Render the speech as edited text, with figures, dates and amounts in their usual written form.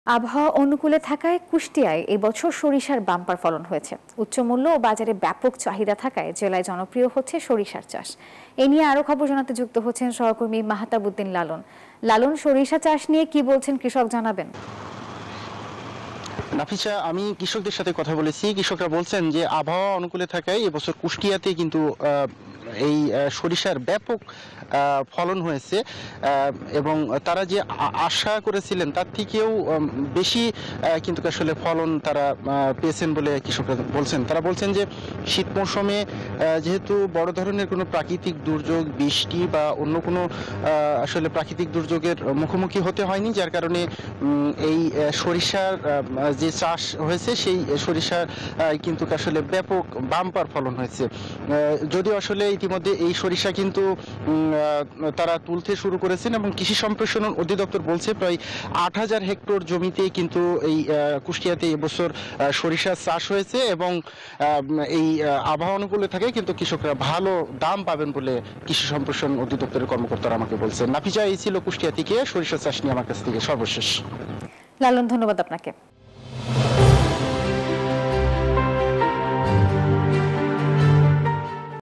আবহাওয়া অনুকূলে থাকায় কুষ্টিয়ায় এবছর সরিষার বাম্পার ফলন হয়েছে। উচ্চ মূল্য ও বাজারে ব্যাপক চাহিদা থাকায় জেলায় জনপ্রিয় হচ্ছে সরিষার চাষ। এ নিয়ে আরো খবর জানাতে যুক্ত হচ্ছেন সহকর্মী মাহতাবউদ্দিন লালন। লালন, সরিষা চাষ নিয়ে কি বলছেন কৃষক, জানাবেন? নাফিসা, আমি কৃষকদের সাথে কথা বলেছি। কৃষকরা বলছেন যে আবহাওয়া অনুকূলে থাকায় এবছর কুষ্টিয়াতে কিন্তু এই সরিষার ব্যাপক ফলন হয়েছে এবং তারা যে আশা করেছিলেন তার থেকেও বেশি কিন্তু আসলে ফলন তারা পেয়েছেন বলে কৃষকরা বলছেন। তারা বলছেন যে শীত মৌসুমে যেহেতু বড় ধরনের কোনো প্রাকৃতিক দুর্যোগ, বৃষ্টি বা অন্য কোনো আসলে প্রাকৃতিক দুর্যোগের মুখোমুখি হতে হয়নি, যার কারণে এই সরিষার যে চাষ হয়েছে সেই সরিষার কিন্তু আসলে ব্যাপক বাম্পার ফলন হয়েছে। যদিও আসলে ইতিমধ্যে এই সরিষা কিন্তু তারা তুলতে শুরু করেছেন এবং কৃষি সম্প্রসারণ অধিদপ্তর বলছে প্রায় ৮,০০০ হেক্টর জমিতে কিন্তু এই কুষ্টিয়াতে এবছর সরিষার চাষ হয়েছে এবং এই আবহাওয়া অনুকূলে থাকে কিন্তু কৃষকরা ভালো দাম পাবেন বলে কৃষি সম্প্রসারণ অধিদপ্তরের কর্মকর্তারা আমাকে বলছেন। নাফিজা, এই ছিল কুষ্টিয়া থেকে সরিষা চাষ নিয়ে আমার কাছ থেকে সর্বশেষ। লালন, ধন্যবাদ আপনাকে।